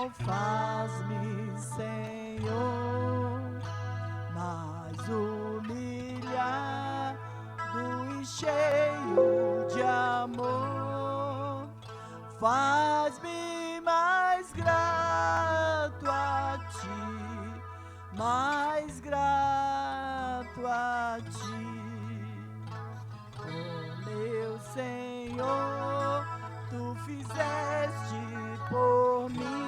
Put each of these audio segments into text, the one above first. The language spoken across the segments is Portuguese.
Oh, faz-me, Senhor, mais humilhado e cheio de amor. Faz-me mais grato a ti, mais grato a ti. Oh, meu Senhor, tu fizeste por mim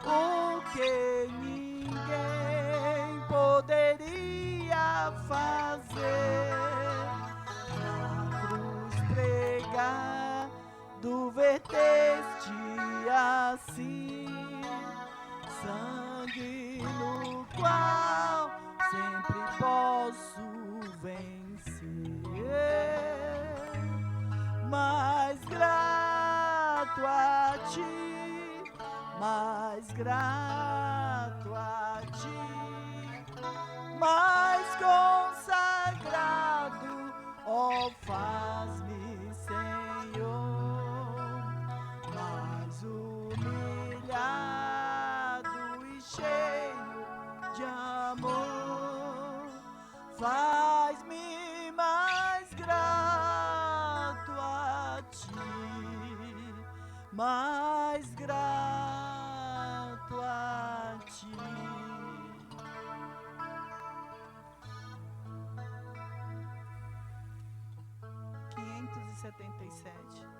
o que ninguém poderia fazer. Na cruz pregado verteste assim sangue no qual sempre posso vencer. Mais grato a ti, mais grato a ti, mais consagrado, oh, faz-me, Senhor, mais humilhado e cheio de amor. Faz-me mais grato a ti, mais grato a ti. (577)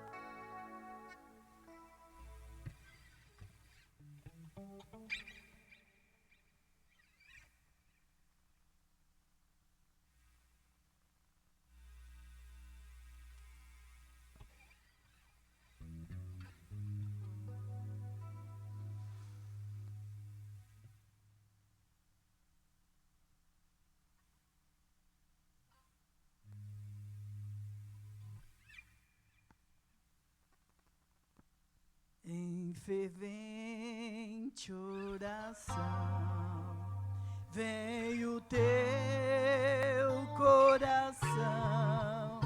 Em fervente oração veio o teu coração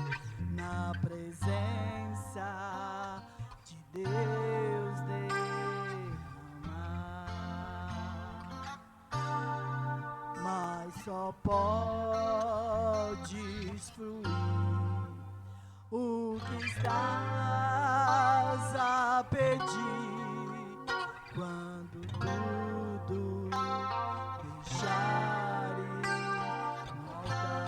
na presença de Deus derramar, mas só podes fluir o que estás a pedir quando tudo deixares no altar.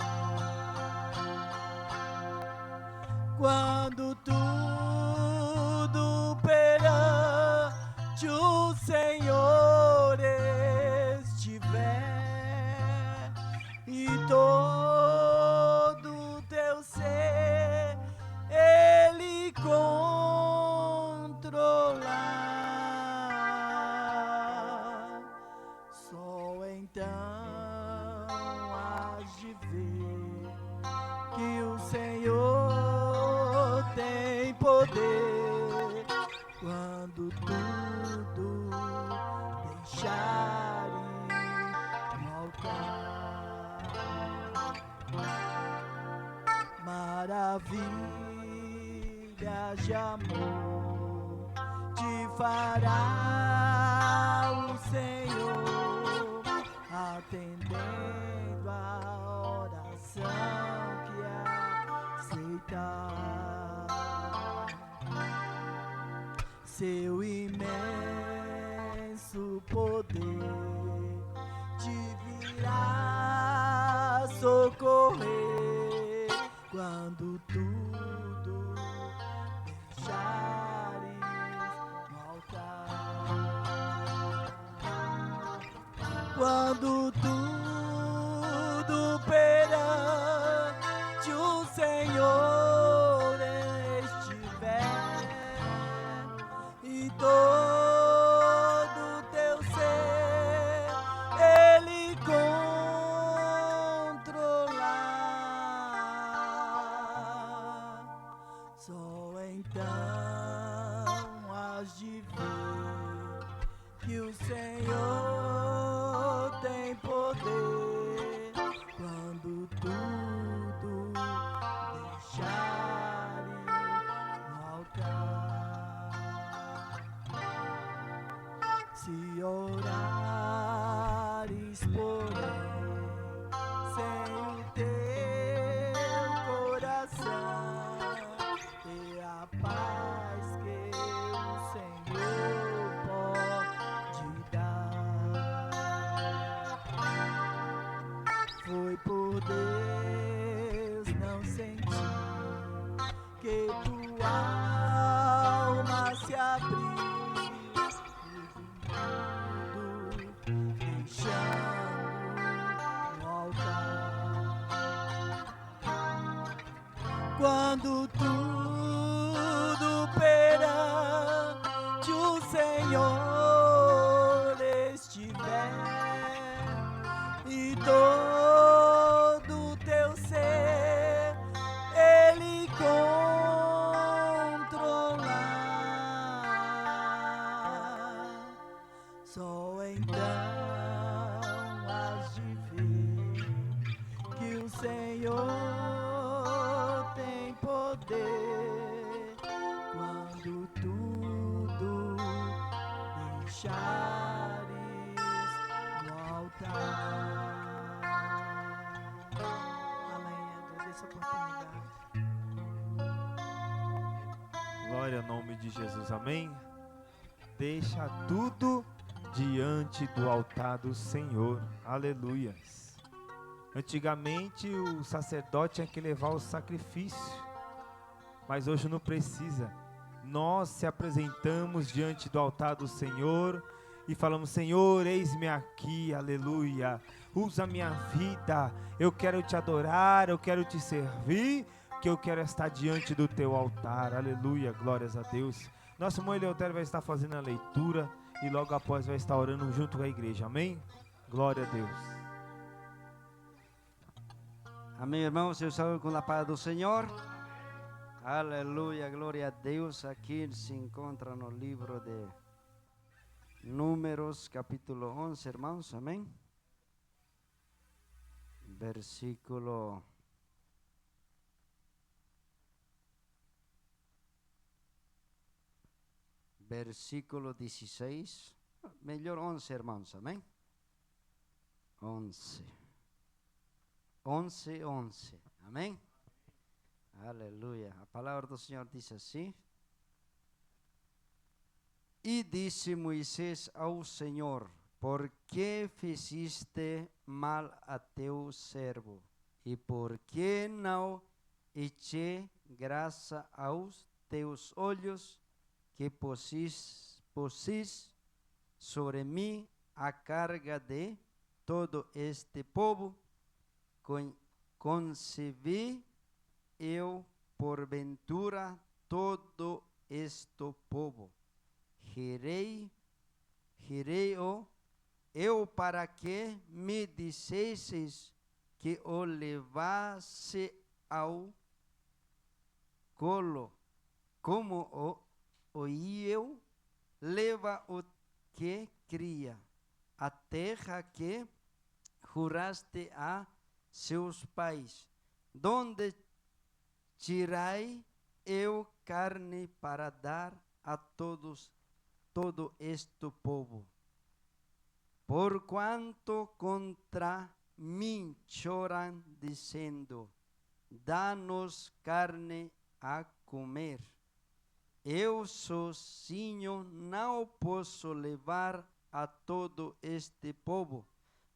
Quando tudo perante o Senhor estiver e todo teu ser Ele controlar, só então hás de ver que o Senhor tem poder quando tudo deixares no altar. Maravilhas de amor te fará o Senhor, atendendo a oração que aceitar. Seu imenso poder te virá socorrer quando tudo deixares no altar. Quando tudo perante o Senhor estiver e todo teu ser Ele controlar, só então hás de ver que o Senhor tem poder Se orares, porém, sem o teu coração, e a paz que o Senhor pode dar, foi por Deus não sentir que tua alma se abriu, deixando no altar. Quando tudo perante o Senhor estiver e todo teu ser Ele controlar, só então has de ver que o Senhor tem poder quando tudo deixares no altar. Amém. Agradeço a oportunidade. Glória ao nome de Jesus, amém? Deixa tudo diante do altar do Senhor, aleluias. Antigamente o sacerdote tinha que levar o sacrifício, mas hoje não precisa. Nós se apresentamos diante do altar do Senhor e falamos: Senhor, eis-me aqui, aleluia. Usa a minha vida, eu quero te adorar, eu quero te servir, que eu quero estar diante do teu altar, aleluia, glórias a Deus. Nosso irmão Eleutério vai estar fazendo a leitura e logo após vai estar orando junto com a igreja, amém? Glória a Deus. Amém, irmãos, eu saúdo com a paz do Senhor. Aleluia, glória a Deus. Aqui se encontra no livro de Números, capítulo 11, irmãos, amém? Versículo 16, melhor 11, irmãos, amém? 11, amém? Aleluia. A palavra do Senhor diz assim: E disse Moisés ao Senhor: Por que fizeste mal a teu servo? E por que não eché graça aos teus olhos, que posis sobre mim a carga de todo este povo? Concebi eu porventura todo este povo, girei eu para que me dissesses que o levasse ao colo, como o eu leva o que cria, a terra que juraste a seus pais, donde tirai eu carne para dar a todos todo este povo. Porquanto contra mim choram, dizendo: dá-nos carne a comer. Eu sozinho não posso levar a todo este povo,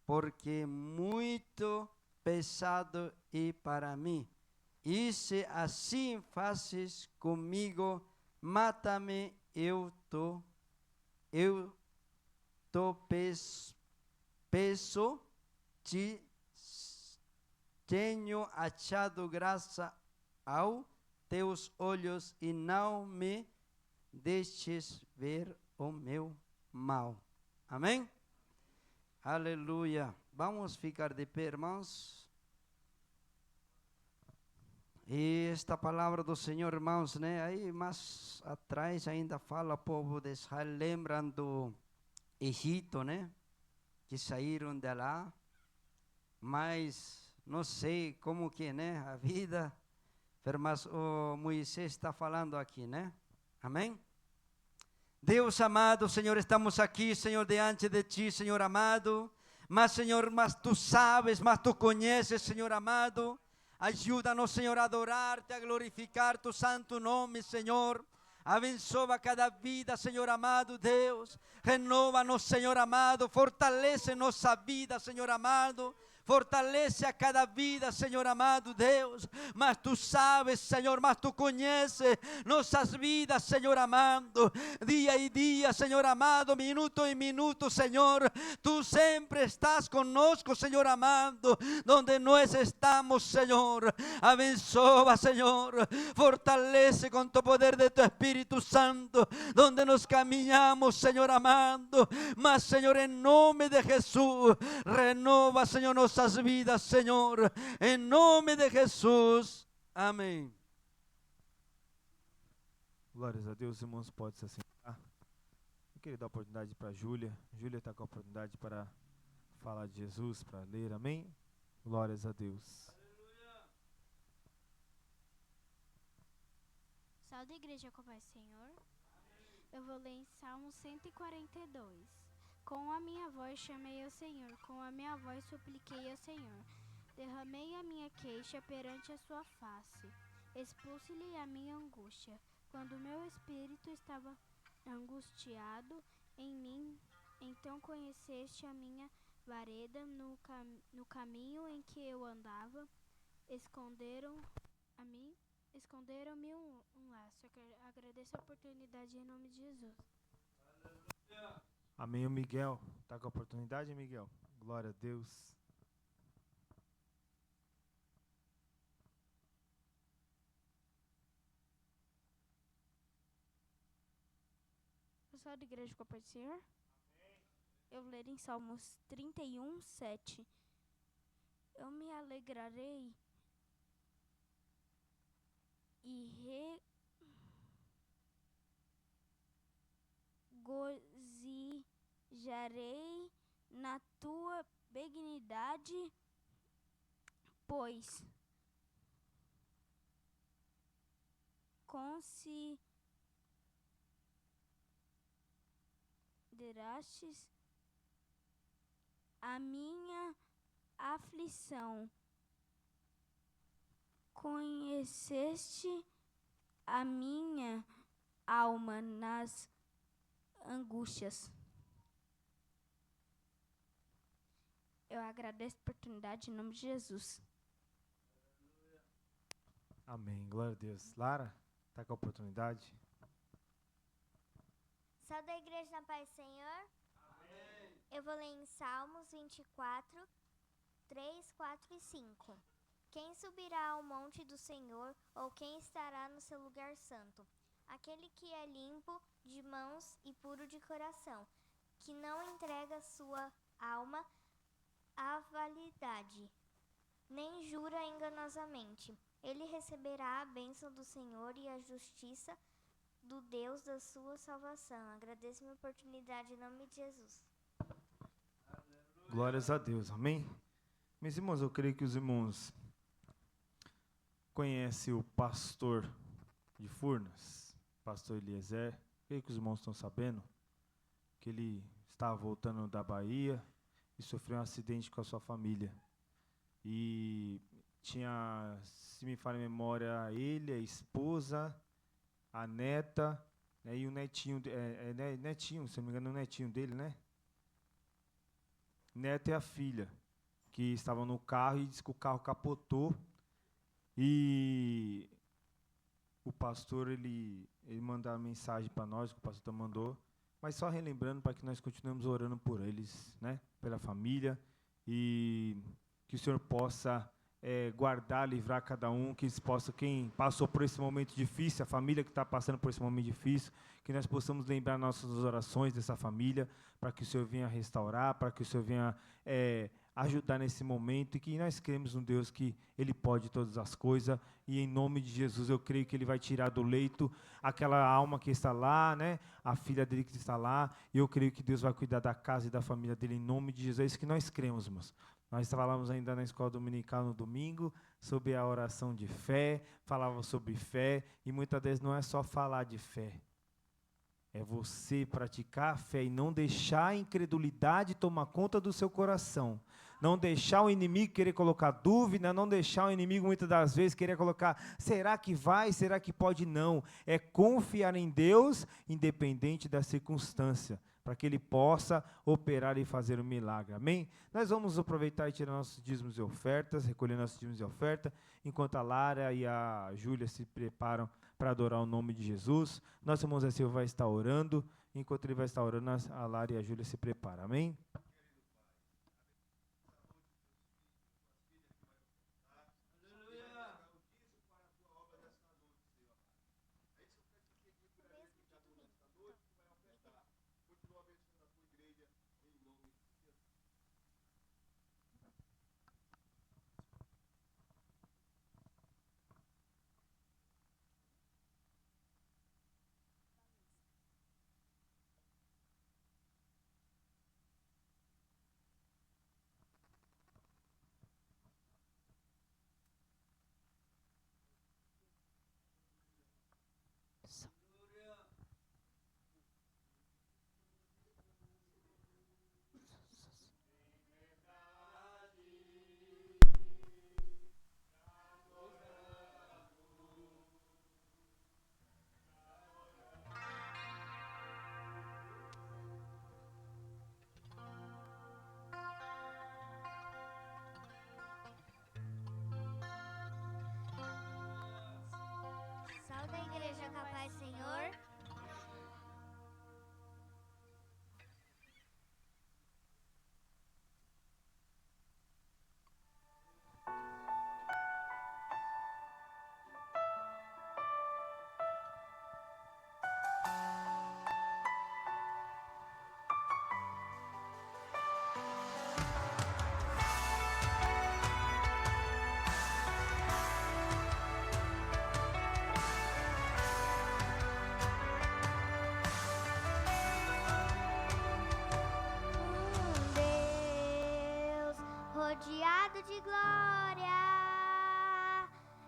porque muito pesado é para mim. E se assim fazes comigo, mata-me, eu peço, te tenho achado graça aos teus olhos, e não me deixes ver o meu mal. Amém? Aleluia. Vamos ficar de pé, irmãos. E esta palavra do Senhor, irmãos, né? Aí mais atrás ainda fala, o povo de Israel, lembram do Egito, né? Que saíram de lá, mas não sei como que, né? A vida, mas o Moisés está falando aqui, né? Amém? Deus amado, Senhor, estamos aqui, Senhor, diante de Ti, Senhor amado. Mas, Senhor, mas Tu sabes, mas Tu conheces, Senhor amado. Ajuda-nos, Senhor, a adorar-te, a glorificar Tu santo nome, Senhor. Abençoa cada vida, Senhor amado Deus. Renova-nos, Senhor amado. Fortalece nossa vida, Senhor amado. Fortalece a cada vida, Senhor amado Deus. Mas Tu sabes, Senhor, mas Tu conheces nossas vidas, Senhor amado. Dia e dia, Senhor amado, minuto e minuto, Senhor. Tu sempre estás conosco, Senhor amado. Donde nós estamos, Senhor. Abençoa, Senhor. Fortalece com Tu poder de Tu Espírito Santo. Donde nos caminhamos, Senhor amado. Mas, Senhor, em nome de Jesus, renova, Senhor, nossas vidas, Senhor, em nome de Jesus, amém. Glórias a Deus, irmãos, pode se assentar. Eu queria dar a oportunidade para a Júlia. Júlia está com a oportunidade para falar de Jesus, para ler, amém? Glórias a Deus. Salve, igreja, com a paz, Senhor. Eu vou ler em Salmo 142. Com a minha voz chamei ao Senhor, com a minha voz supliquei ao Senhor. Derramei a minha queixa perante a sua face. Expulse-lhe a minha angústia. Quando o meu espírito estava angustiado em mim, então conheceste a minha vareda no caminho em que eu andava. Esconderam-me um laço. Agradeço a oportunidade em nome de Jesus. Amém, o Miguel. Está com a oportunidade, Miguel? Glória a Deus. Pessoal da igreja com a paz do Senhor. Eu vou ler em Salmos 31, 7. Eu me alegrarei e regozijarei na tua benignidade, pois considerastes a minha aflição, conheceste a minha alma nas angústias. Eu agradeço a oportunidade em nome de Jesus. Amém, glória a Deus. Lara, está com a oportunidade? Salve da igreja na paz do Senhor. Amém. Eu vou ler em Salmos 24, 3, 4 e 5. Quem subirá ao monte do Senhor, ou quem estará no seu lugar santo? Aquele que é limpo de mãos e puro de coração, que não entrega sua alma à validade, nem jura enganosamente. Ele receberá a bênção do Senhor e a justiça do Deus da sua salvação. Agradeço a oportunidade em nome de Jesus. Glórias a Deus, amém? Meus irmãos, eu creio que os irmãos conhecem o pastor de Furnas, pastor Eliezer. Creio que os irmãos estão sabendo que ele estava voltando da Bahia e sofreu um acidente com a sua família. E tinha, se me falha a memória, ele, a esposa, a neta, né, e o netinho, netinho, se não me engano, o netinho dele, né? Neta e a filha, que estavam no carro e disse que o carro capotou. E o pastor, ele mandou uma mensagem para nós, que o pastor mandou, mas só relembrando para que nós continuemos orando por eles, né? Pela família, e que o Senhor possa guardar, livrar cada um, que eles possam, quem passou por esse momento difícil, a família que está passando por esse momento difícil, que nós possamos lembrar nossas orações dessa família, para que o Senhor venha restaurar, para que o Senhor venha ajudar nesse momento, e que nós cremos no Deus que Ele pode todas as coisas, e em nome de Jesus eu creio que Ele vai tirar do leito aquela alma que está lá, né? A filha dele que está lá, e eu creio que Deus vai cuidar da casa e da família dele em nome de Jesus. É isso que nós cremos, irmãos. Nós falávamos ainda na escola dominical no domingo sobre a oração de fé, falávamos sobre fé, e muitas vezes não é só falar de fé, É você praticar a fé e não deixar a incredulidade tomar conta do seu coração. Não deixar o inimigo querer colocar dúvida, não deixar o inimigo muitas das vezes querer colocar, será que vai, será que pode? Não. É confiar em Deus, independente da circunstância, para que Ele possa operar e fazer um milagre. Amém? Nós vamos aproveitar e tirar nossos dízimos e ofertas, recolher nossos dízimos e ofertas, enquanto a Lara e a Júlia se preparam para adorar o nome de Jesus. Nosso irmão Zé Silva vai estar orando, enquanto ele vai estar orando, a Lara e a Júlia se preparam. Amém? Salve a igreja com a paz, Senhor. Deus rodeado de glória,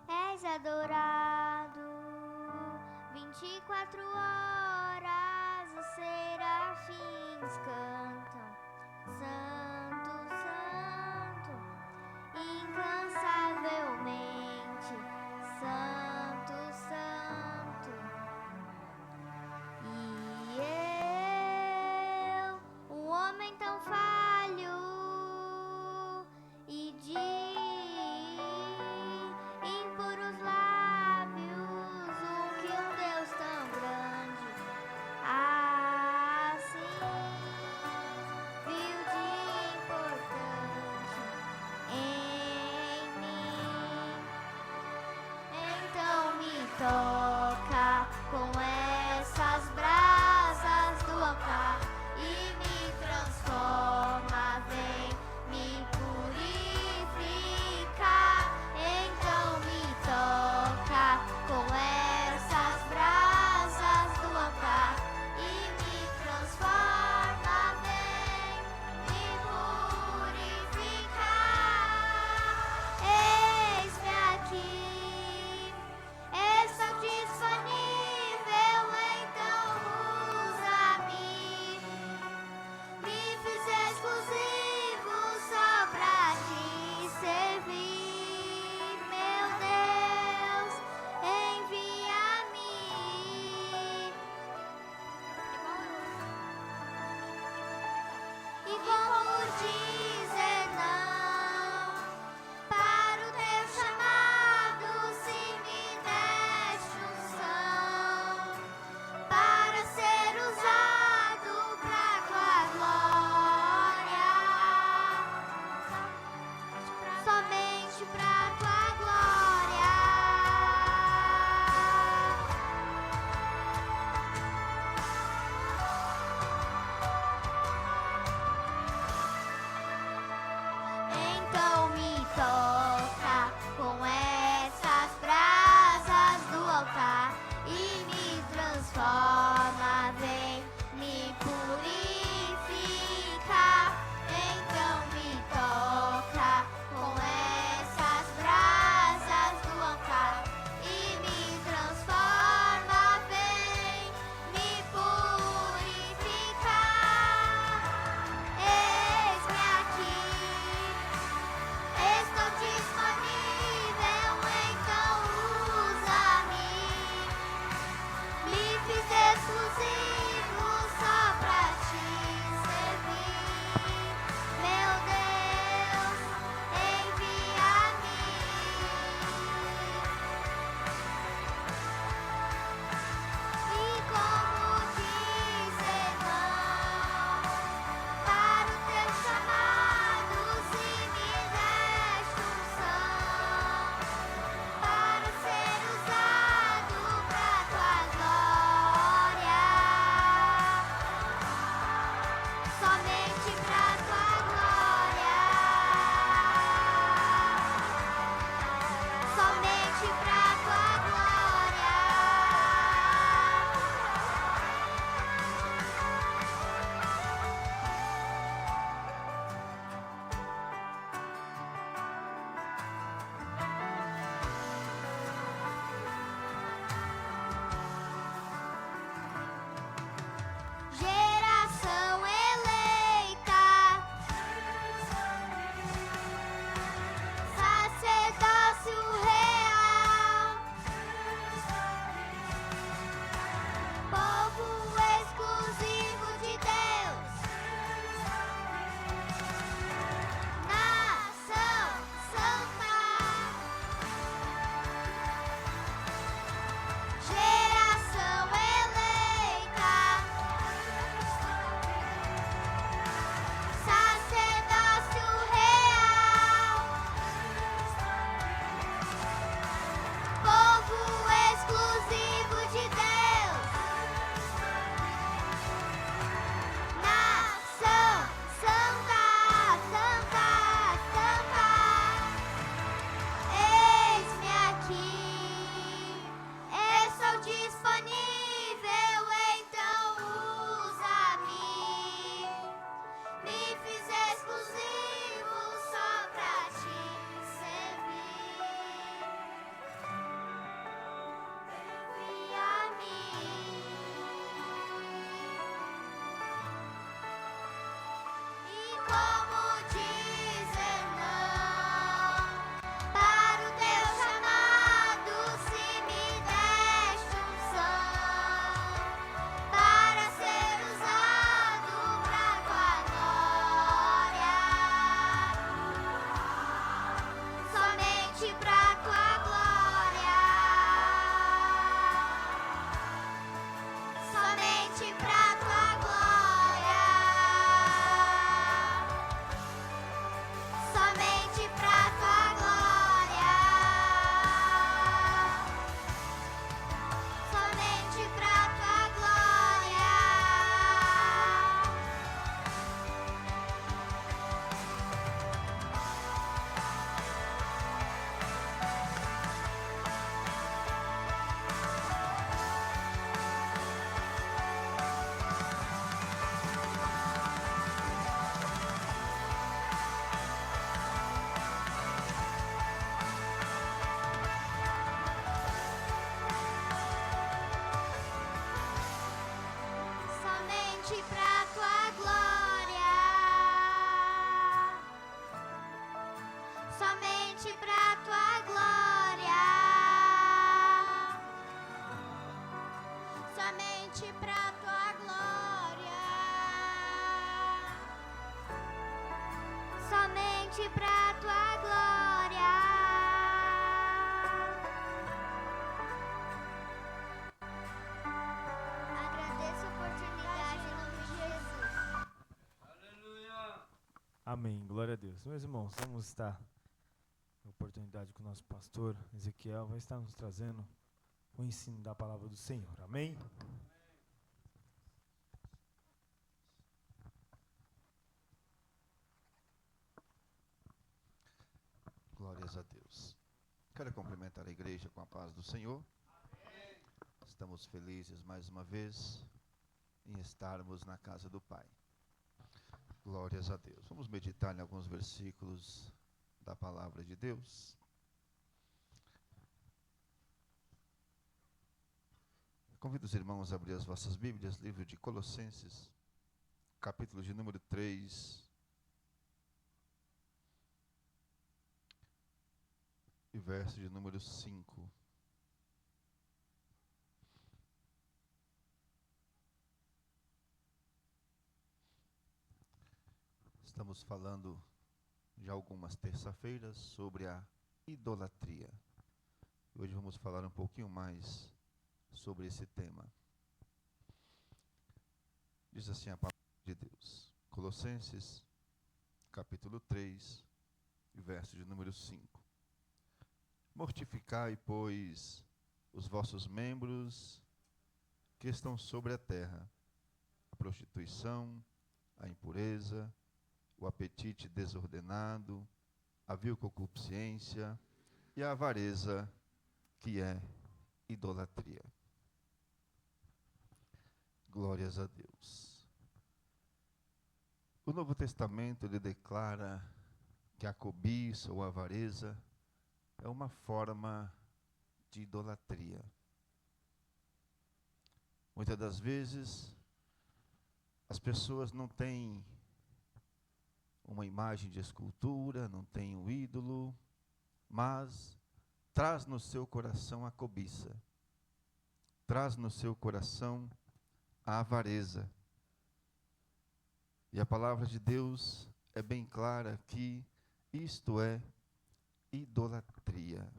és adorado 24 horas. Os serafins cantam: Santo, Santo, incansavelmente, Santo, Santo. E eu, um homem tão falho, e de impuros lábios, que um Deus tão grande somente pra tua glória. Agradeço a oportunidade em nome de Jesus. Amém. Glória a Deus. Meus irmãos, vamos estar na oportunidade com o nosso pastor Ezequiel. Vai estar nos trazendo o ensino da palavra do Senhor. Amém? Glórias a Deus. Quero cumprimentar a igreja com a paz do Senhor. Estamos felizes mais uma vez em estarmos na casa do Pai. Glórias a Deus. Vamos meditar em alguns versículos da palavra de Deus. Convido os irmãos a abrir as vossas Bíblias, livro de Colossenses, capítulo de número 3. E verso de número 5. Estamos falando já algumas terça-feiras sobre a idolatria. Hoje vamos falar um pouquinho mais sobre esse tema. Diz assim a palavra de Deus. Colossenses, capítulo 3, e verso de número 5. Mortificai, pois, os vossos membros que estão sobre a terra, a prostituição, a impureza, o apetite desordenado, a vil concupiscência e a avareza, que é idolatria. Glórias a Deus. O Novo Testamento, ele declara que a cobiça ou a avareza é uma forma de idolatria. Muitas das vezes, as pessoas não têm uma imagem de escultura, não têm um ídolo, mas traz no seu coração a cobiça, traz no seu coração a avareza. E a palavra de Deus é bem clara que isto é idolatria.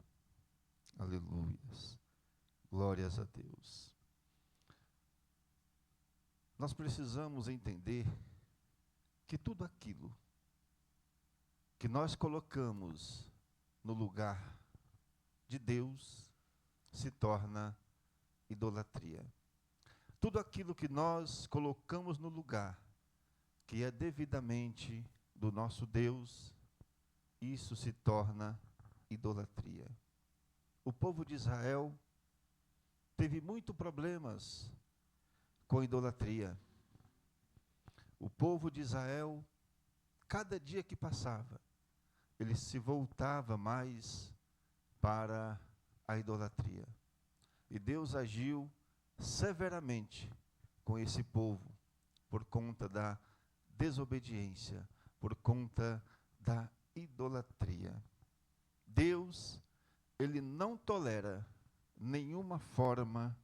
Aleluias. Glórias a Deus. Nós precisamos entender que tudo aquilo que nós colocamos no lugar de Deus se torna idolatria. Tudo aquilo que nós colocamos no lugar que é devidamente do nosso Deus, isso se torna idolatria. O povo de Israel teve muitos problemas com idolatria. O povo de Israel, cada dia que passava, ele se voltava mais para a idolatria. E Deus agiu severamente com esse povo, por conta da desobediência, por conta da idolatria. Deus, ele não tolera nenhuma forma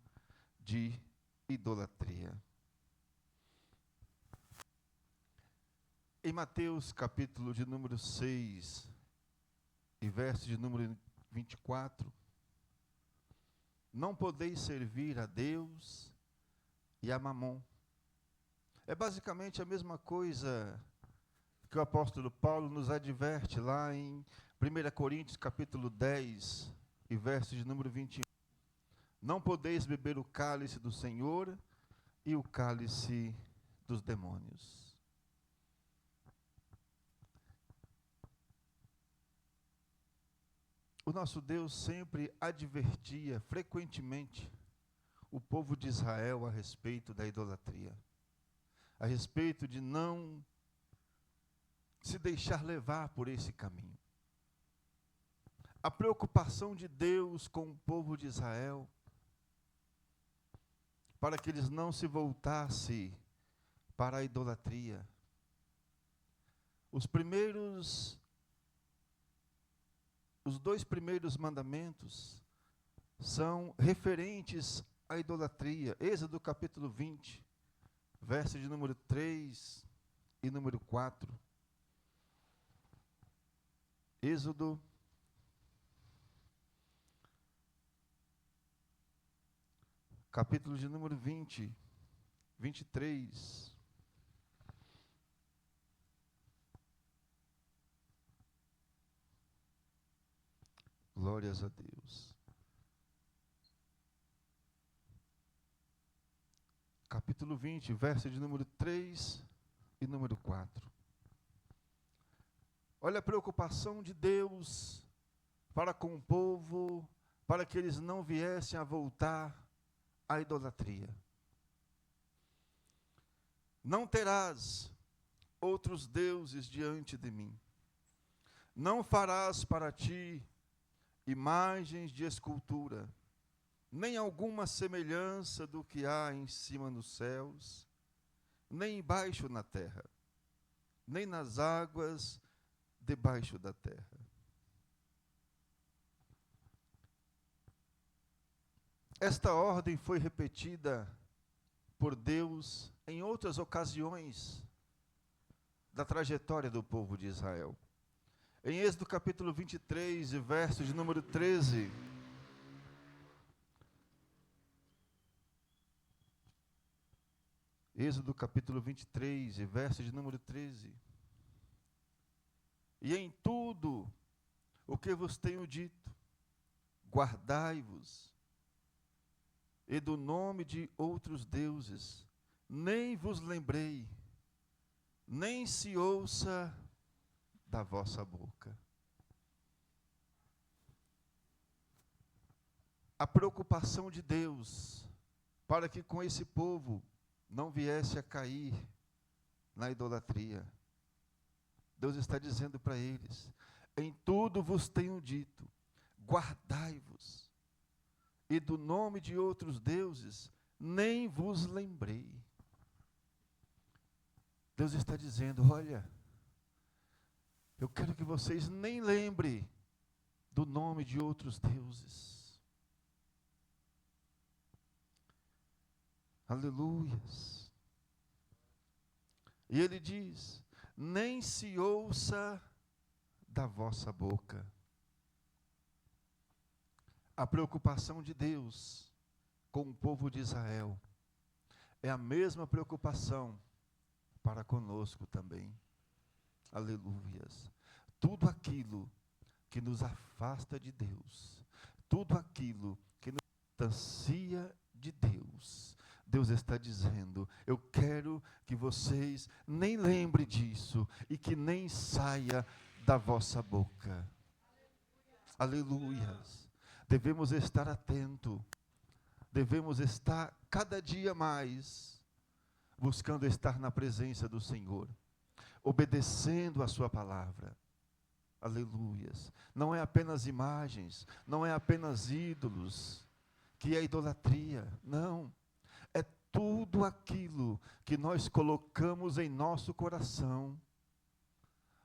de idolatria. Em Mateus capítulo de número 6 e verso de número 24, não podeis servir a Deus e a Mamon. É basicamente a mesma coisa que o apóstolo Paulo nos adverte lá em 1 Coríntios capítulo 10 e verso de número 21. Não podeis beber o cálice do Senhor e o cálice dos demônios. O nosso Deus sempre advertia frequentemente o povo de Israel a respeito da idolatria, a respeito de não se deixar levar por esse caminho. A preocupação de Deus com o povo de Israel, para que eles não se voltassem para a idolatria. Os dois primeiros mandamentos são referentes à idolatria. Êxodo capítulo 20, verso de número 3 e número 4. Êxodo, capítulo de número 20, 23. Glórias a Deus. Capítulo 20, verso de número 3 e número 4. Olha a preocupação de Deus para com o povo, para que eles não viessem a voltar à idolatria. Não terás outros deuses diante de mim. Não farás para ti imagens de escultura, nem alguma semelhança do que há em cima nos céus, nem embaixo na terra, nem nas águas debaixo da terra. Esta ordem foi repetida por Deus em outras ocasiões da trajetória do povo de Israel. Em Êxodo capítulo 23, e verso de número 13. Êxodo capítulo 23, e verso de número 13. E em tudo o que vos tenho dito, guardai-vos, e do nome de outros deuses, nem vos lembrei, nem se ouça da vossa boca. A preocupação de Deus para que com esse povo não viesse a cair na idolatria. Deus está dizendo para eles: em tudo vos tenho dito, guardai-vos, e do nome de outros deuses nem vos lembrei. Deus está dizendo: olha, eu quero que vocês nem lembrem do nome de outros deuses. Aleluias. E ele diz: nem se ouça da vossa boca. A preocupação de Deus com o povo de Israel é a mesma preocupação para conosco também. Aleluias. Tudo aquilo que nos afasta de Deus, tudo aquilo que nos distancia de Deus, Deus está dizendo: eu quero que vocês nem lembrem disso e que nem saia da vossa boca. Aleluias. Devemos estar atentos, devemos estar cada dia mais buscando estar na presença do Senhor, obedecendo a sua palavra. Aleluias. Não é apenas imagens, não é apenas ídolos, que é idolatria. Não. É tudo aquilo que nós colocamos em nosso coração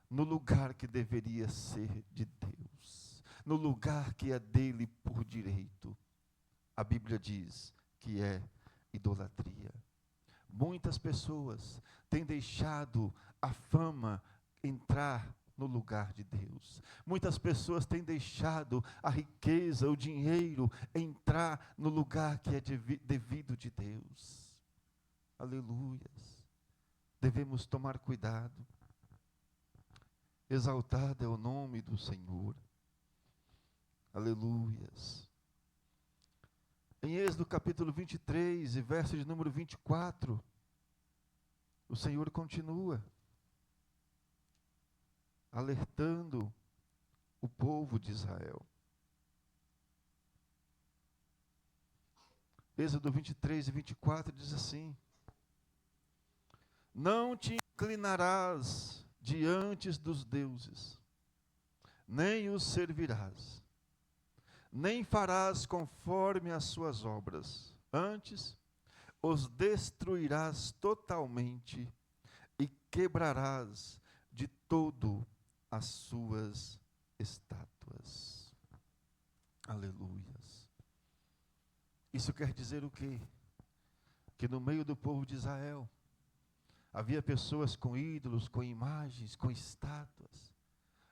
no lugar que deveria ser de Deus, no lugar que é dele por direito. A Bíblia diz que é idolatria. Muitas pessoas têm deixado a fama entrar no lugar de Deus. Muitas pessoas têm deixado a riqueza, o dinheiro entrar no lugar que é devido de Deus. Aleluias. Devemos tomar cuidado. Exaltado é o nome do Senhor. Aleluias. Em Êxodo capítulo 23, e verso de número 24, o Senhor continua alertando o povo de Israel. Êxodo 23 e 24 diz assim: não te inclinarás diante dos deuses, nem os servirás, nem farás conforme as suas obras, antes os destruirás totalmente e quebrarás de todo as suas estátuas. Aleluias. Isso quer dizer o quê? Que no meio do povo de Israel havia pessoas com ídolos, com imagens, com estátuas.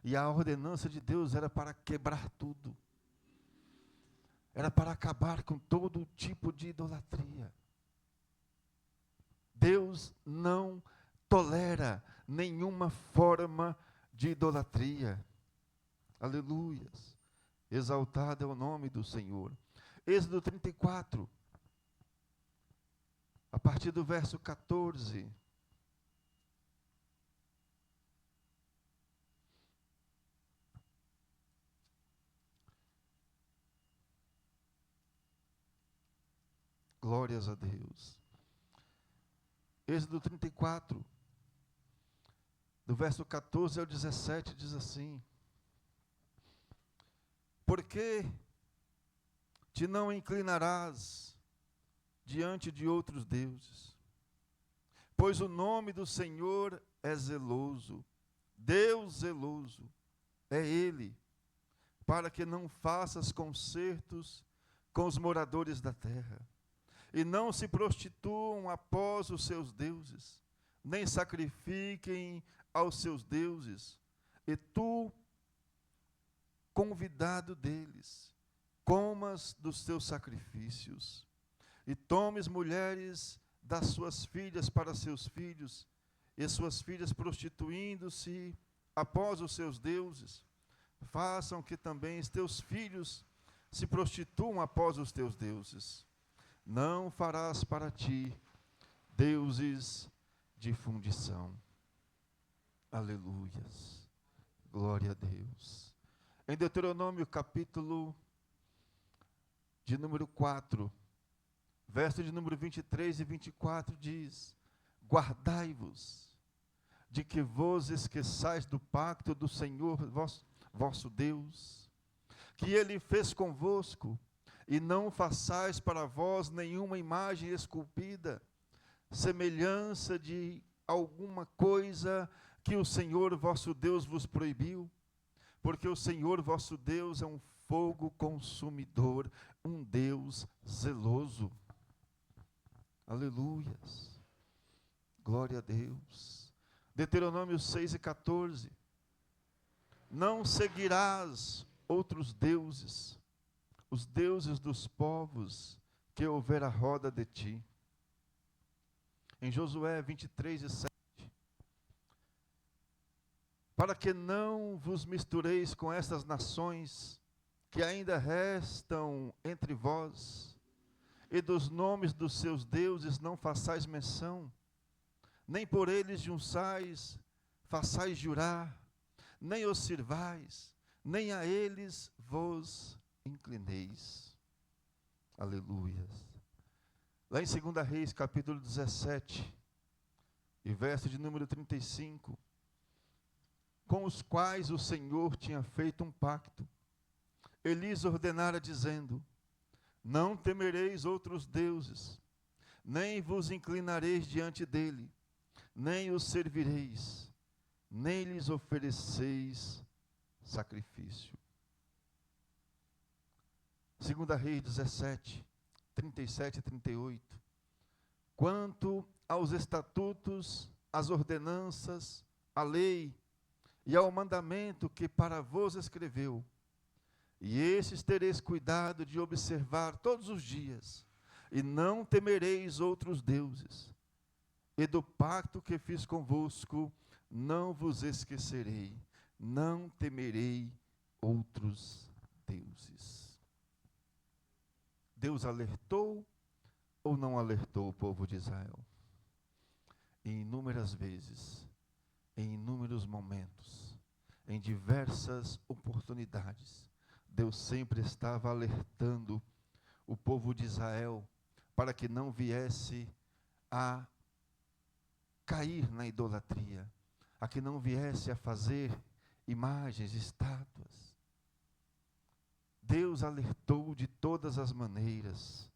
E a ordenança de Deus era para quebrar tudo. Era para acabar com todo tipo de idolatria. Deus não tolera nenhuma forma de idolatria. Aleluias. Exaltado é o nome do Senhor. Êxodo 34, a partir do verso 14. Glórias a Deus. Êxodo 34, do verso 14 ao 17, diz assim: Porque te não inclinarás diante de outros deuses, pois o nome do Senhor é zeloso, Deus zeloso, é Ele, para que não faças concertos com os moradores da terra, e não se prostituam após os seus deuses, nem sacrifiquem aos seus deuses, e tu, convidado deles, comas dos seus sacrifícios, e tomes mulheres das suas filhas para seus filhos, e suas filhas prostituindo-se após os seus deuses, façam que também os teus filhos se prostituam após os teus deuses. Não farás para ti deuses de fundição. Aleluias. Glória a Deus. Em Deuteronômio capítulo de número 4, verso de número 23 e 24 diz: Guardai-vos de que vos esqueçais do pacto do Senhor vosso Deus, que Ele fez convosco, e não façais para vós nenhuma imagem esculpida, semelhança de alguma coisa que o Senhor vosso Deus vos proibiu, porque o Senhor vosso Deus é um fogo consumidor, um Deus zeloso. Aleluias. Glória a Deus. Deuteronômio 6 e 14. Não seguirás outros deuses, os deuses dos povos que houver à roda de ti. Em Josué 23 e 7. Para que não vos mistureis com estas nações que ainda restam entre vós, e dos nomes dos seus deuses não façais menção, nem por eles junçais, façais jurar, nem os sirvais, nem a eles vos inclineis. Aleluias. Lá em 2 Reis, capítulo 17, e verso de número 35, com os quais o Senhor tinha feito um pacto, ele lhes ordenara dizendo: não temereis outros deuses, nem vos inclinareis diante dele, nem os servireis, nem lhes ofereceis sacrifício. 2 Reis 17, 37 e 38. Quanto aos estatutos, às ordenanças, à lei e ao mandamento que para vos escreveu, e estes tereis cuidado de observar todos os dias, e não temereis outros deuses, e do pacto que fiz convosco, não vos esquecerei, não temerei outros deuses. Deus alertou ou não alertou o povo de Israel? Em inúmeras vezes, em inúmeros momentos, em diversas oportunidades, Deus sempre estava alertando o povo de Israel para que não viesse a cair na idolatria, a que não viesse a fazer imagens, estátuas. Deus alertou de todas as maneiras.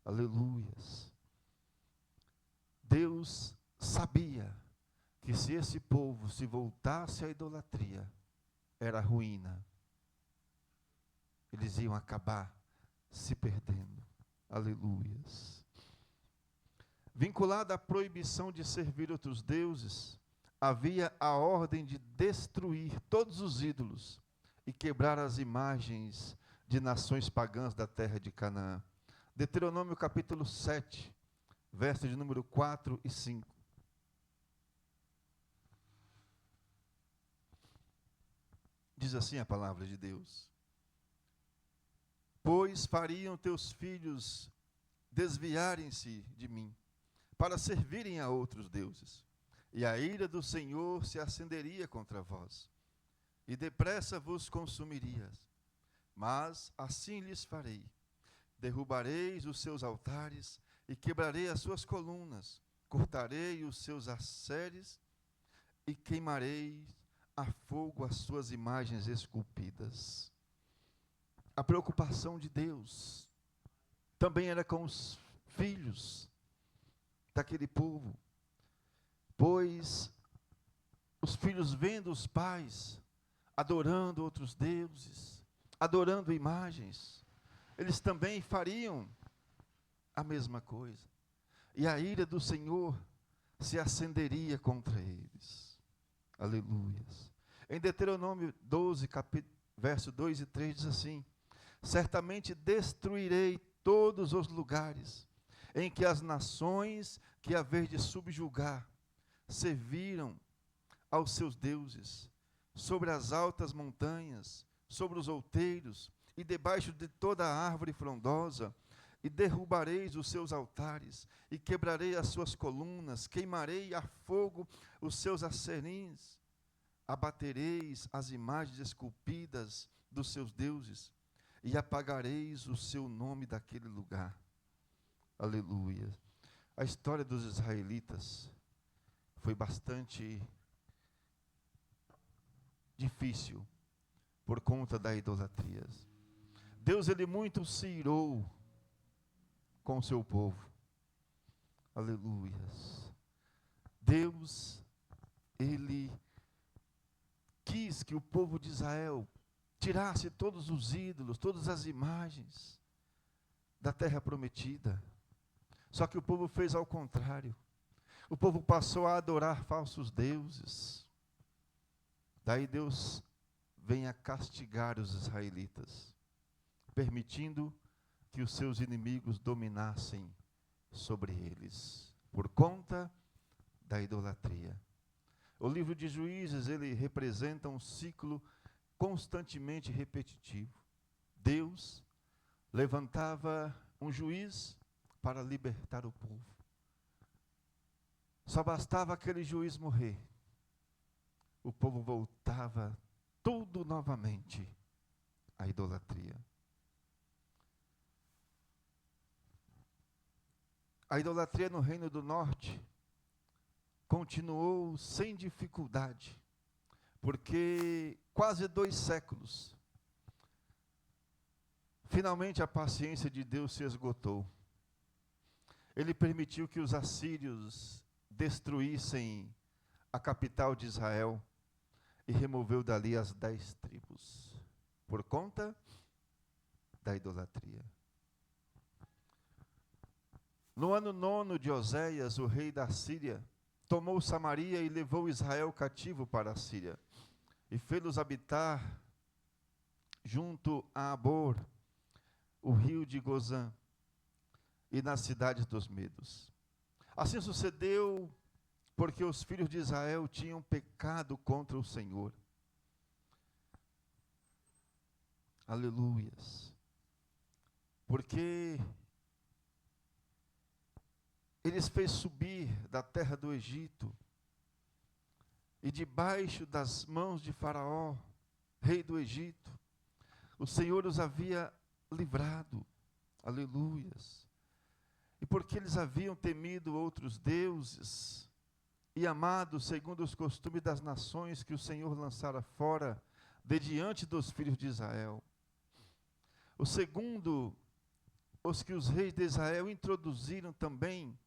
Aleluias. Deus sabia que se esse povo se voltasse à idolatria, era ruína. Eles iam acabar se perdendo. Aleluias. Vinculada à proibição de servir outros deuses, havia a ordem de destruir todos os ídolos e quebrar as imagens de nações pagãs da terra de Canaã. Deuteronômio capítulo 7, verso de número 4 e 5. Diz assim a palavra de Deus: pois fariam teus filhos desviarem-se de mim, para servirem a outros deuses, e a ira do Senhor se acenderia contra vós, e depressa vos consumiria. Mas assim lhes farei: derrubareis os seus altares, e quebrarei as suas colunas, cortarei os seus asseres, e queimarei a fogo as suas imagens esculpidas. A preocupação de Deus também era com os filhos daquele povo, pois os filhos, vendo os pais adorando outros deuses, adorando imagens, eles também fariam a mesma coisa, e a ira do Senhor se acenderia contra eles. Aleluias. Em Deuteronômio 12, verso 2 e 3 diz assim: certamente destruirei todos os lugares em que as nações que haver de subjugar serviram aos seus deuses, sobre as altas montanhas, sobre os outeiros e debaixo de toda a árvore frondosa, e derrubareis os seus altares, e quebrarei as suas colunas, queimarei a fogo os seus acerins, abatereis as imagens esculpidas dos seus deuses, e apagareis o seu nome daquele lugar. Aleluia. A história dos israelitas foi bastante difícil por conta da idolatria. Deus, ele muito se irou com o seu povo. Aleluias. Deus, ele quis que o povo de Israel tirasse todos os ídolos, todas as imagens da terra prometida. Só que o povo fez ao contrário. O povo passou a adorar falsos deuses. Daí Deus vem a castigar os israelitas, permitindo que os seus inimigos dominassem sobre eles, por conta da idolatria. O livro de Juízes, ele representa um ciclo constantemente repetitivo. Deus levantava um juiz para libertar o povo. Só bastava aquele juiz morrer, o povo voltava tudo novamente à idolatria. A idolatria no Reino do Norte continuou sem dificuldade, porque quase 2 séculos, finalmente a paciência de Deus se esgotou. Ele permitiu que os assírios destruíssem a capital de Israel e removeu dali as 10 tribos, por conta da idolatria. No ano 9 de Oséias, o rei da Síria tomou Samaria e levou Israel cativo para a Síria, e fê-los habitar junto a Abor, o rio de Gozã, e nas cidades dos medos. Assim sucedeu porque os filhos de Israel tinham pecado contra o Senhor. Aleluias. Porque eles fez subir da terra do Egito, e debaixo das mãos de Faraó, rei do Egito, o Senhor os havia livrado. Aleluias. E porque eles haviam temido outros deuses e amado segundo os costumes das nações que o Senhor lançara fora de diante dos filhos de Israel. O segundo, os que os reis de Israel introduziram também,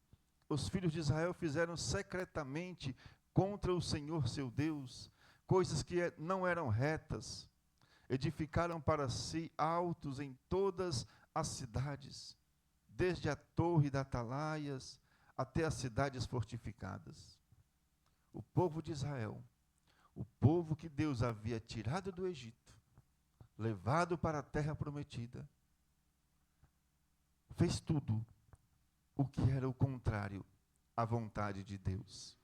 os filhos de Israel fizeram secretamente contra o Senhor seu Deus, coisas que não eram retas, edificaram para si altos em todas as cidades, desde a torre de Atalaias até as cidades fortificadas. o povo de Israel, o povo que Deus havia tirado do Egito, levado para a terra prometida, fez tudo o que era o contrário à vontade de Deus.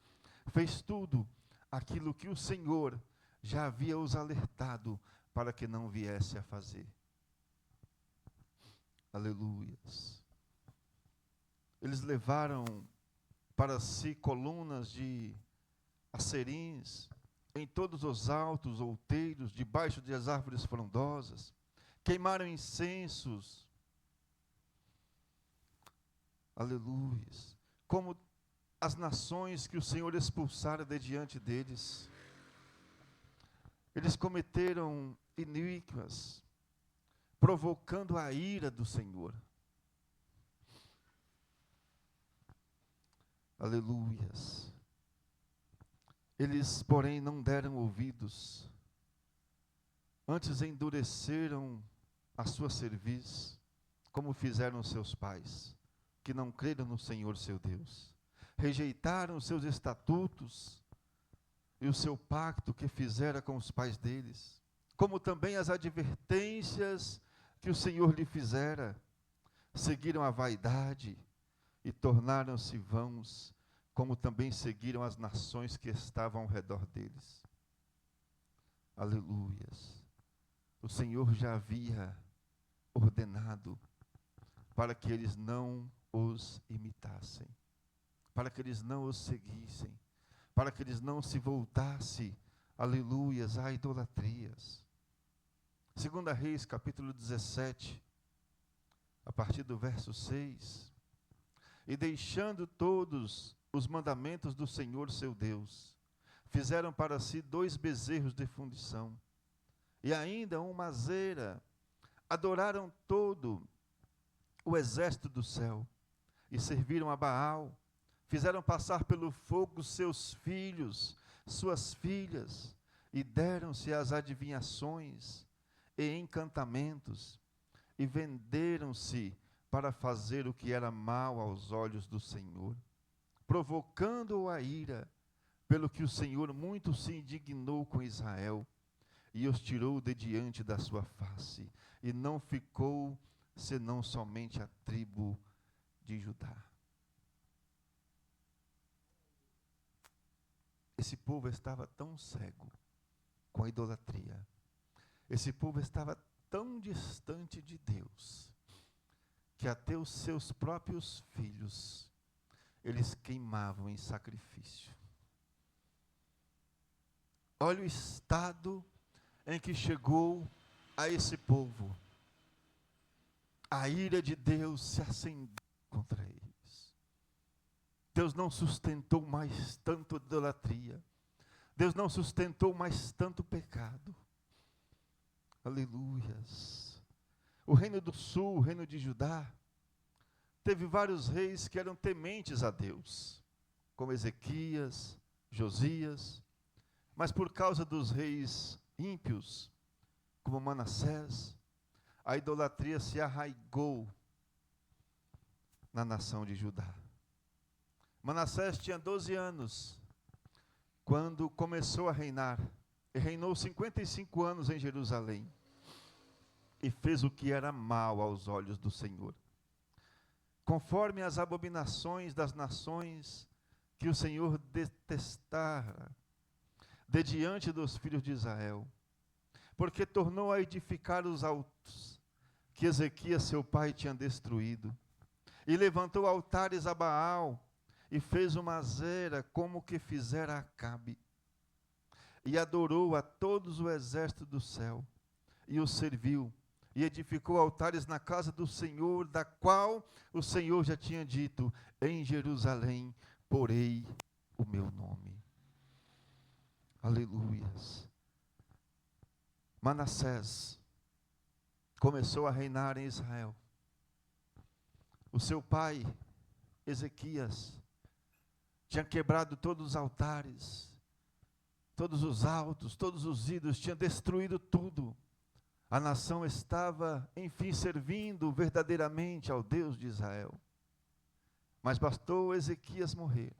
Fez tudo aquilo que o Senhor já havia os alertado para que não viesse a fazer. Aleluias. Eles levaram para si colunas de acerins em todos os altos outeiros, debaixo das árvores frondosas. Queimaram incensos. Aleluias. Como as nações que o Senhor expulsara de diante deles. Eles cometeram iníquas, provocando a ira do Senhor. Aleluias. Eles, porém, não deram ouvidos. Antes endureceram a sua cerviz, como fizeram seus pais, que não creram no Senhor seu Deus. Rejeitaram os seus estatutos e o seu pacto que fizera com os pais deles, como também as advertências que o Senhor lhe fizera. Seguiram a vaidade e tornaram-se vãos, como também seguiram as nações que estavam ao redor deles. Aleluias. O Senhor já havia ordenado para que eles não os imitassem, para que eles não os seguissem, para que eles não se voltassem, aleluias, a idolatrias. 2 Reis, capítulo 17, a partir do verso 6. E deixando todos os mandamentos do Senhor seu Deus, fizeram para si 2 bezerros de fundição, e ainda uma azeira. Adoraram todo o exército do céu, e serviram a Baal. Fizeram passar pelo fogo seus filhos, suas filhas, e deram-se às adivinhações e encantamentos, e venderam-se para fazer o que era mal aos olhos do Senhor, provocando-o a ira, pelo que o Senhor muito se indignou com Israel, e os tirou de diante da sua face, e não ficou senão somente a tribo de Judá. Esse povo estava tão cego com a idolatria, esse povo estava tão distante de Deus, que até os seus próprios filhos, eles queimavam em sacrifício. Olha o estado em que chegou a esse povo. A ira de Deus se acendeu contra eles. Deus não sustentou mais tanto idolatria. Deus não sustentou mais tanto pecado. Aleluias. O reino do sul, o reino de Judá, teve vários reis que eram tementes a Deus, como Ezequias, Josias, mas por causa dos reis ímpios, como Manassés, a idolatria se arraigou na nação de Judá. Manassés tinha 12 anos, quando começou a reinar, e reinou 55 anos em Jerusalém, e fez o que era mal aos olhos do Senhor, conforme as abominações das nações que o Senhor detestara de diante dos filhos de Israel, porque tornou a edificar os altos que Ezequias seu pai tinha destruído, e levantou altares a Baal, e fez uma azera como que fizera Acabe, e adorou a todos o exército do céu, e os serviu, e edificou altares na casa do Senhor, da qual o Senhor já tinha dito: em Jerusalém porei o meu nome. Aleluias. Manassés começou a reinar em Israel. O seu pai, Ezequias, tinha quebrado todos os altares, todos os altos, todos os ídolos, tinha destruído tudo. A nação estava, enfim, servindo verdadeiramente ao Deus de Israel. Mas bastou Ezequias morrer,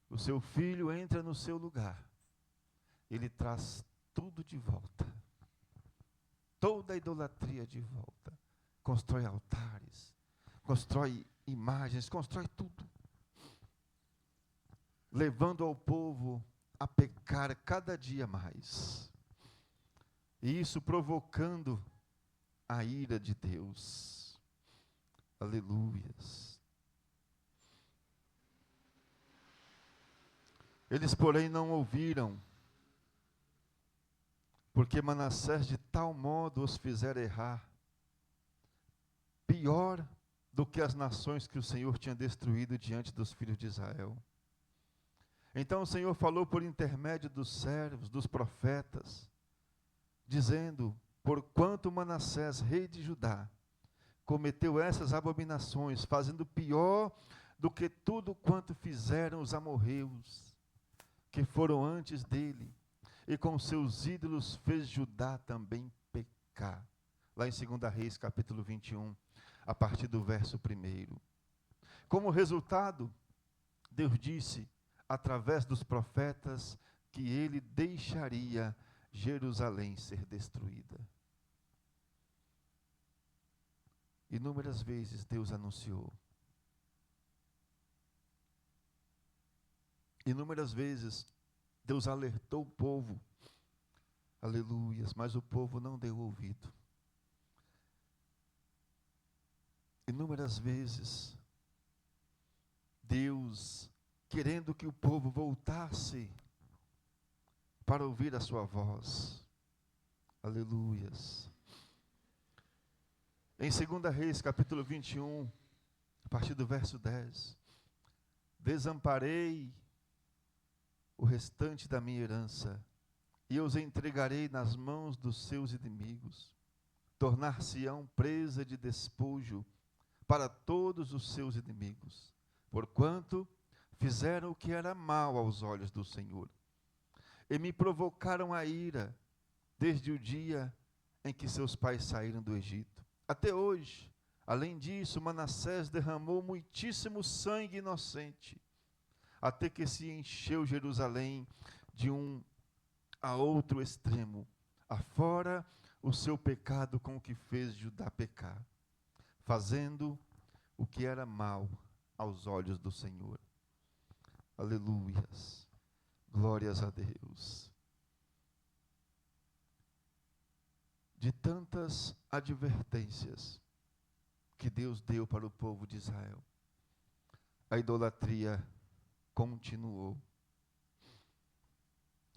o seu filho entra no seu lugar, ele traz tudo de volta. Toda a idolatria de volta. Constrói altares, constrói imagens, constrói tudo. Levando ao povo a pecar cada dia mais. E isso provocando a ira de Deus. Aleluias. Eles, porém, não ouviram, porque Manassés de tal modo os fizera errar, pior do que as nações que o Senhor tinha destruído diante dos filhos de Israel. Então o Senhor falou por intermédio dos servos, dos profetas, dizendo: porquanto Manassés, rei de Judá, cometeu essas abominações, fazendo pior do que tudo quanto fizeram os amorreus, que foram antes dele, e com seus ídolos fez Judá também pecar. Lá em 2 Reis, capítulo 21, a partir do verso 1. Como resultado, Deus disse, através dos profetas, que ele deixaria Jerusalém ser destruída. Inúmeras vezes Deus anunciou. Inúmeras vezes Deus alertou o povo. Aleluias, mas o povo não deu ouvido. Inúmeras vezes Deus, querendo que o povo voltasse para ouvir a sua voz. Aleluias. Em 2 Reis, capítulo 21, a partir do verso 10. Desamparei o restante da minha herança, e os entregarei nas mãos dos seus inimigos. Tornar-se-ão presa de despojo para todos os seus inimigos, porquanto fizeram o que era mal aos olhos do Senhor, e me provocaram a ira, desde o dia em que seus pais saíram do Egito. Até hoje, além disso, Manassés derramou muitíssimo sangue inocente, até que se encheu Jerusalém de um a outro extremo, afora o seu pecado com o que fez Judá pecar, fazendo o que era mal aos olhos do Senhor. Aleluias, glórias a Deus. De tantas advertências que Deus deu para o povo de Israel, a idolatria continuou.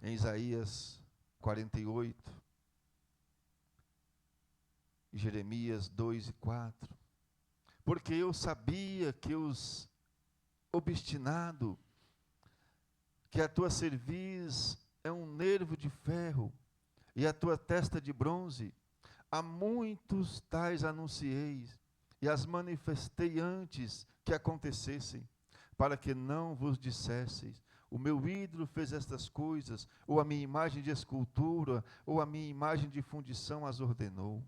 Em Isaías 48, Jeremias 2 e 4, porque eu sabia que os obstinado, que a tua cerviz é um nervo de ferro, e a tua testa de bronze, a muitos tais anunciei, e as manifestei antes que acontecessem, para que não vos dissesseis, o meu ídolo fez estas coisas, ou a minha imagem de escultura, ou a minha imagem de fundição as ordenou.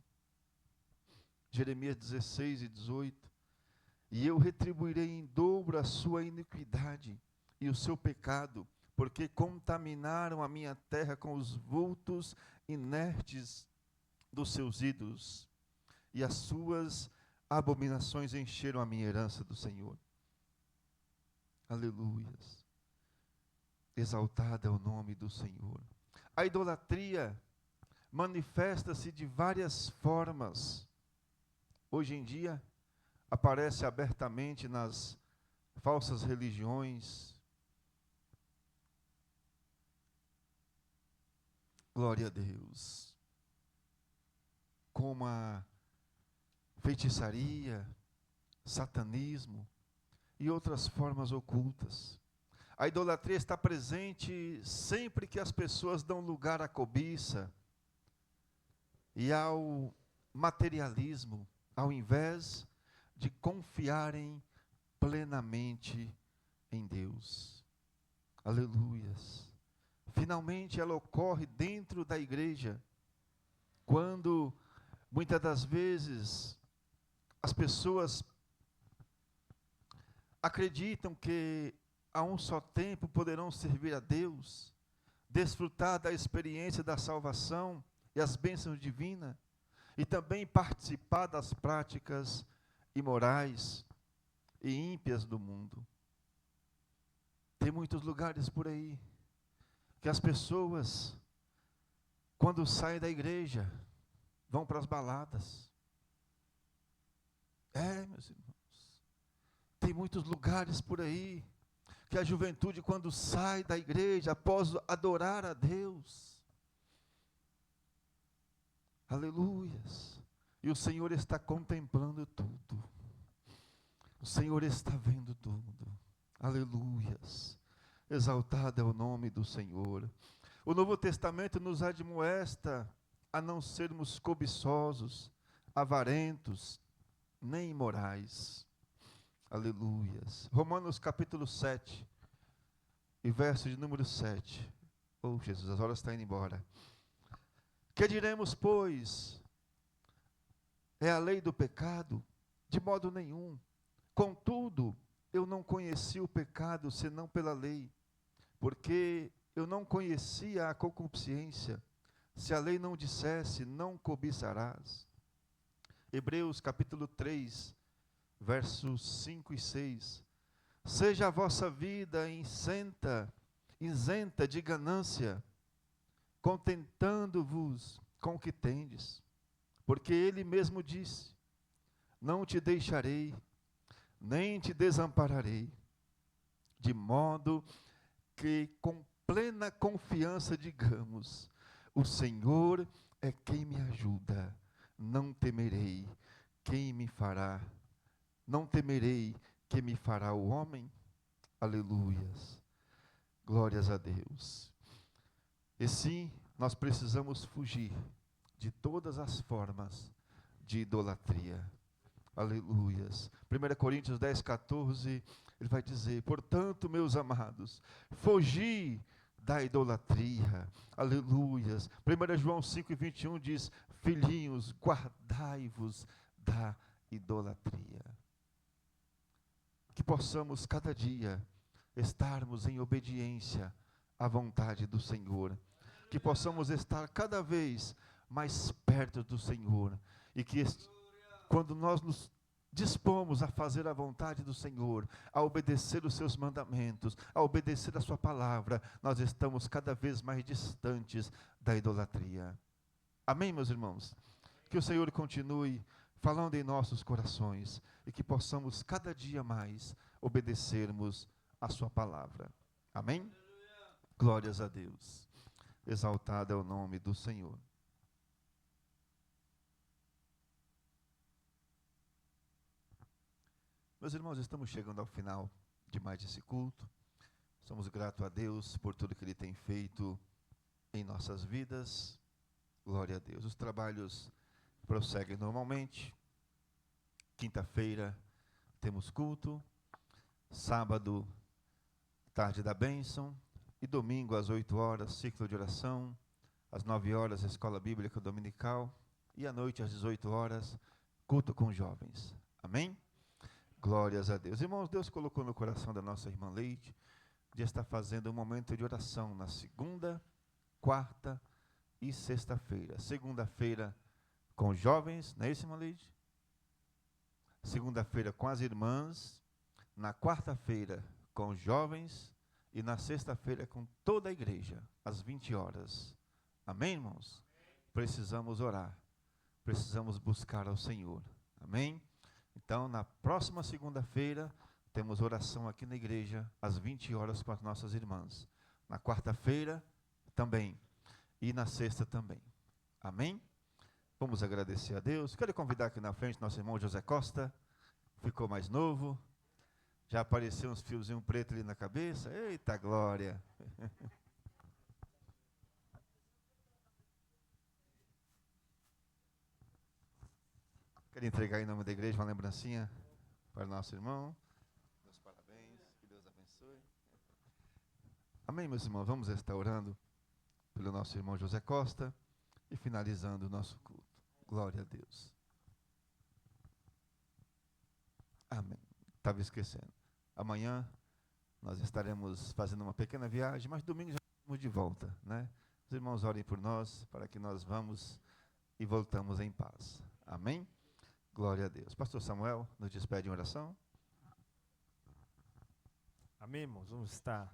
Jeremias 16 e 18, e eu retribuirei em dobro a sua iniquidade e o seu pecado, porque contaminaram a minha terra com os vultos inertes dos seus ídolos, e as suas abominações encheram a minha herança do Senhor. Aleluias. Exaltado é o nome do Senhor. A idolatria manifesta-se de várias formas. Hoje em dia, aparece abertamente nas falsas religiões. Glória a Deus. Como a feitiçaria, satanismo e outras formas ocultas. A idolatria está presente sempre que as pessoas dão lugar à cobiça e ao materialismo, ao invés de confiarem plenamente em Deus. Aleluias. Finalmente ela ocorre dentro da igreja, quando muitas das vezes as pessoas acreditam que a um só tempo poderão servir a Deus, desfrutar da experiência da salvação e as bênçãos divinas, e também participar das práticas imorais e ímpias do mundo. Tem muitos lugares por aí que as pessoas, quando saem da igreja, vão para as baladas. Meus irmãos, tem muitos lugares por aí que a juventude, quando sai da igreja, após adorar a Deus, aleluias, e o Senhor está contemplando tudo, o Senhor está vendo tudo, aleluias, exaltado é o nome do Senhor. O Novo Testamento nos admoesta a não sermos cobiçosos, avarentos, nem imorais. Aleluias. Romanos capítulo 7, e verso de número 7. Oh, Jesus, as horas estão indo embora. Que diremos, pois? É a lei do pecado? De modo nenhum. Contudo, eu não conheci o pecado senão pela lei, porque eu não conhecia a concupiscência, se a lei não dissesse, não cobiçarás. Hebreus capítulo 3, versos 5 e 6. Seja a vossa vida isenta de ganância, contentando-vos com o que tendes. Porque ele mesmo disse, não te deixarei, nem te desampararei, de modo que com plena confiança digamos, o Senhor é quem me ajuda, não temerei quem me fará, não temerei que me fará o homem. Aleluias, glórias a Deus. E sim, nós precisamos fugir de todas as formas de idolatria. Aleluias. 1 Coríntios 10, 14, ele vai dizer, portanto, meus amados, fugi da idolatria. Aleluias. 1 João 5, 21 diz, filhinhos, guardai-vos da idolatria. Que possamos cada dia estarmos em obediência à vontade do Senhor. Que possamos estar cada vez mais perto do Senhor. E que quando nós nos dispomos a fazer a vontade do Senhor, a obedecer os seus mandamentos, a obedecer a sua palavra, nós estamos cada vez mais distantes da idolatria. Amém, meus irmãos? Que o Senhor continue falando em nossos corações e que possamos cada dia mais obedecermos a sua palavra. Amém? Glórias a Deus. Exaltado é o nome do Senhor. Meus irmãos, estamos chegando ao final de mais esse culto. Somos gratos a Deus por tudo que Ele tem feito em nossas vidas. Glória a Deus. Os trabalhos prosseguem normalmente. Quinta-feira temos culto. Sábado, tarde da bênção. E domingo, às 8 horas, ciclo de oração. Às 9 horas, escola bíblica dominical. E à noite, às 18 horas, culto com jovens. Amém? Glórias a Deus. Irmãos, Deus colocou no coração da nossa irmã Leite de estar fazendo um momento de oração na segunda, quarta e sexta-feira. Segunda-feira com jovens, não é isso, irmã Leite? Segunda-feira com as irmãs, na quarta-feira com jovens e na sexta-feira com toda a igreja, às 20 horas. Amém, irmãos? Precisamos orar, precisamos buscar ao Senhor. Amém? Então, na próxima segunda-feira, temos oração aqui na igreja, às 20 horas com as nossas irmãs. Na quarta-feira, também. E na sexta também. Amém? Vamos agradecer a Deus. Quero convidar aqui na frente nosso irmão José Costa. Ficou mais novo. Já apareceu uns fiozinhos pretos ali na cabeça. Eita glória! Quero entregar em nome da igreja uma lembrancinha para o nosso irmão. Meus parabéns, que Deus abençoe. Amém, meus irmãos? Vamos estar orando pelo nosso irmão José Costa e finalizando o nosso culto. Glória a Deus. Amém. Estava esquecendo. Amanhã nós estaremos fazendo uma pequena viagem, mas domingo já estamos de volta, né? Os irmãos orem por nós, para que nós vamos e voltamos em paz. Amém? Glória a Deus. Pastor Samuel, nos despede em oração. Amém, irmãos? Vamos estar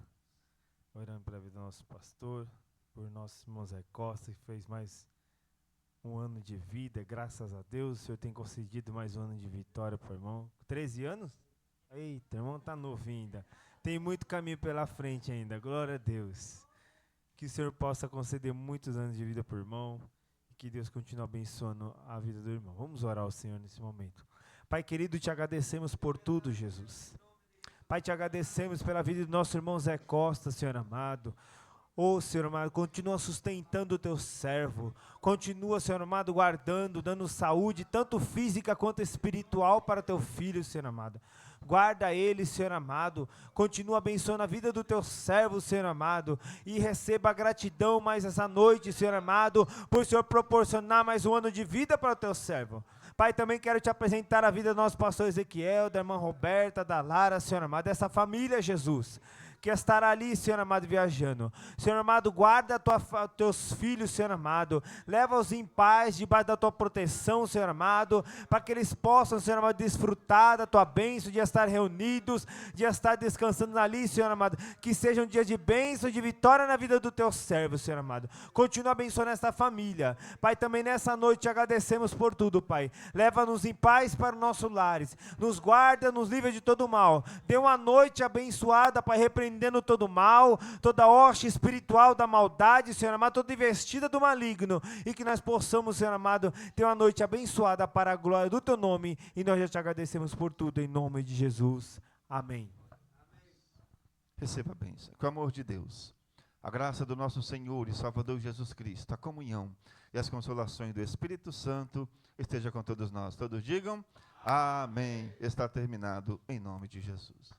orando pela vida do nosso pastor, por nosso irmão Zé Costa, que fez mais um ano de vida, graças a Deus. O Senhor tem concedido mais um ano de vitória para o irmão. 13 anos? Eita, o irmão está novinho ainda. Tem muito caminho pela frente ainda, glória a Deus. Que o Senhor possa conceder muitos anos de vida para o irmão, e que Deus continue abençoando a vida do irmão. Vamos orar ao Senhor nesse momento. Pai querido, te agradecemos por tudo, Jesus. Pai, te agradecemos pela vida do nosso irmão Zé Costa, Senhor amado. Senhor amado, continua sustentando o teu servo. Continua, Senhor amado, guardando, dando saúde, tanto física quanto espiritual para teu filho, Senhor amado. Guarda ele, Senhor amado. Continua abençoando a vida do teu servo, Senhor amado. E receba gratidão mais essa noite, Senhor amado, por Senhor proporcionar mais um ano de vida para o teu servo. Pai, também quero te apresentar a vida do nosso pastor Ezequiel, da irmã Roberta, da Lara, Senhor amado, dessa família, Jesus, que estará ali, Senhor amado, viajando. Senhor amado, guarda teus filhos, Senhor amado. Leva-os em paz, debaixo da tua proteção, Senhor amado, para que eles possam, Senhor amado, desfrutar da tua bênção, de estar reunidos, de estar descansando ali, Senhor amado. Que seja um dia de bênção, de vitória na vida do teu servo, Senhor amado. Continua abençoando esta família. Pai, também nessa noite te agradecemos por tudo, Pai. Leva-nos em paz para os nossos lares. Nos guarda, nos livra de todo mal. Dê uma noite abençoada, Pai, repreendendo todo mal, toda hoste espiritual da maldade, Senhor amado, toda investida do maligno, e que nós possamos, Senhor amado, ter uma noite abençoada para a glória do teu nome, e nós já te agradecemos por tudo, em nome de Jesus, amém. Receba a bênção. Com o amor de Deus, a graça do nosso Senhor e Salvador Jesus Cristo, a comunhão e as consolações do Espírito Santo esteja com todos nós. Todos digam amém. Está terminado em nome de Jesus.